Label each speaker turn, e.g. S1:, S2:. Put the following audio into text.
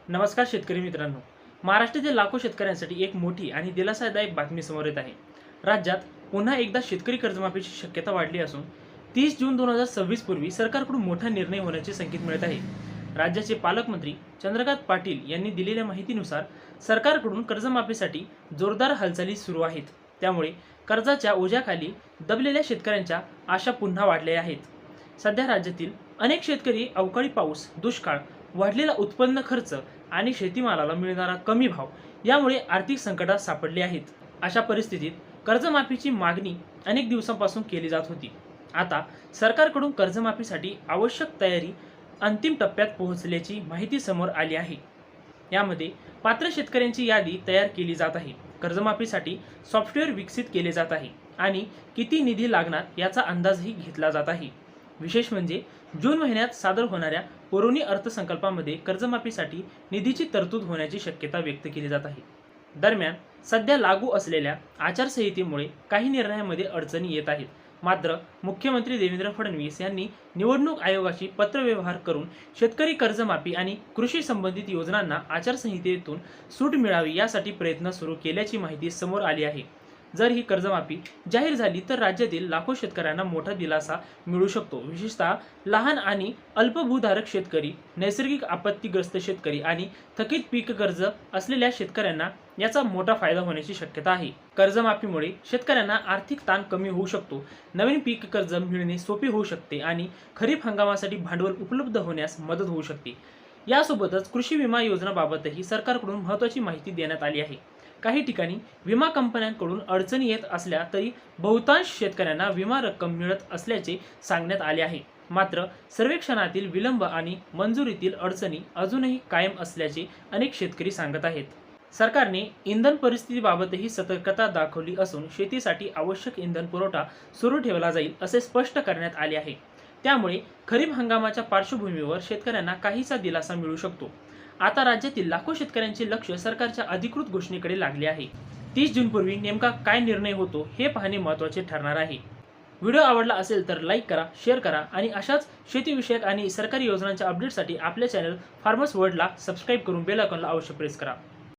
S1: नमस्कार शेतकरी मित्रांनो. महाराष्ट्रातील लाखो शेतकऱ्यांसाठी एक मोठी आणि दिलासादायक बातमी समोर येत आहे. राज्यात पुन्हा एकदा शेतकरी कर्जमाफीची शक्यता वाढली असून 30 जून 2026 पूर्वी सरकारकडून मोठा निर्णय होण्याचे संकेत मिळत आहे. राज्याचे पालकमंत्री चंद्रकांत पाटील यांनी दिलेल्या माहितीनुसार सरकारकडून कर्जमाफीसाठी जोरदार हालचाली सुरू आहेत. त्यामुळे कर्जाच्या ओझ्याखाली दबलेल्या शेतकऱ्यांच्या आशा पुन्हा वाढल्या आहेत. सध्या राज्यातील अनेक शेतकरी अवकाळी पाऊस, दुष्काळ, वाढलेला उत्पन्न खर्च आणि शेतीमालाला मिळणारा कमी भाव यामुळे आर्थिक संकटात सापडले आहेत. अशा परिस्थितीत कर्जमाफीची मागणी अनेक दिवसांपासून केली जात होती. आता सरकारकडून कर्जमाफीसाठी आवश्यक तयारी अंतिम टप्प्यात पोहोचल्याची माहिती समोर आली आहे. यामध्ये पात्र शेतकऱ्यांची यादी तयार केली जात आहे. कर्जमाफीसाठी सॉफ्टवेअर विकसित केले जात आहे आणि किती निधी लागणार याचा अंदाजही घेतला जात आहे. विशेष म्हणजे जून महिन्यात सादर होणाऱ्या पुरवणी अर्थसंकल्पामध्ये कर्जमाफीसाठी निधीची तरतूद होण्याची शक्यता व्यक्त केली जात आहे. दरम्यान सध्या लागू असलेल्या आचारसंहितेमुळे काही निर्णयामध्ये अडचणी येत आहेत. मात्र मुख्यमंत्री देवेंद्र फडणवीस यांनी निवडणूक आयोगाशी पत्रव्यवहार करून शेतकरी कर्जमाफी आणि कृषी संबंधित योजनांना आचारसंहितेतून सूट मिळावी यासाठी प्रयत्न सुरू केल्याची माहिती समोर आली आहे. जर ही कर्जमाफी जाहीर झाली तर राज्यातील लाखो शेतकऱ्यांना मोठा दिलासा मिळू शकतो. विशेषतः लहान आणि अल्पभूधारक शेतकरी, नैसर्गिक आपत्तीग्रस्त शेतकरी आणि थकीत पीक कर्ज असलेल्या शेतकऱ्यांना याचा मोठा फायदा होण्याची शक्यता आहे. कर्जमाफीमुळे शेतकऱ्यांना आर्थिक ताण कमी होऊ शकतो, नवीन पीक कर्ज मिळणे सोपे होऊ शकते आणि खरीप हंगामासाठी भांडवल उपलब्ध होण्यास मदत होऊ शकते. यासोबतच कृषी विमा योजनाबाबतही सरकारकडून महत्त्वाची माहिती देण्यात आली आहे. काही ठिकाणी विमा कंपन्यांकडून अडचणी येत असल्या तरी बहुतांश शेतकऱ्यांना विमा रक्कम मिळत असल्याचे सांगण्यात आले आहे. मात्र सर्वेक्षणातील विलंब आणि मंजुरीतील अडचणी अजूनही कायम असल्याचे अनेक शेतकरी सांगत आहेत. सरकारने इंधन परिस्थितीबाबतही सतर्कता दाखवली असून शेतीसाठी आवश्यक इंधन पुरवठा सुरू ठेवला जाईल असे स्पष्ट करण्यात आले आहे. त्यामुळे खरीप हंगामाच्या पार्श्वभूमीवर शेतकऱ्यांना काहीसा दिलासा मिळू शकतो. आता राज्यातील लाखो शेतकऱ्यांचे लक्ष सरकारच्या अधिकृत घोषणेकडे लागले आहे. 30 जून पूर्वी नेमका काय निर्णय होतो हे पाहणे महत्त्वाचे ठरणार आहे. व्हिडिओ आवडला असेल तर लाईक करा, शेअर करा आणि अशाच शेतीविषयक आणि सरकारी योजनांच्या अपडेटसाठी आपल्या चॅनल फार्मर्स वर्ल्डला सबस्क्राईब करून बेल आयकॉनला अवश्य प्रेस करा.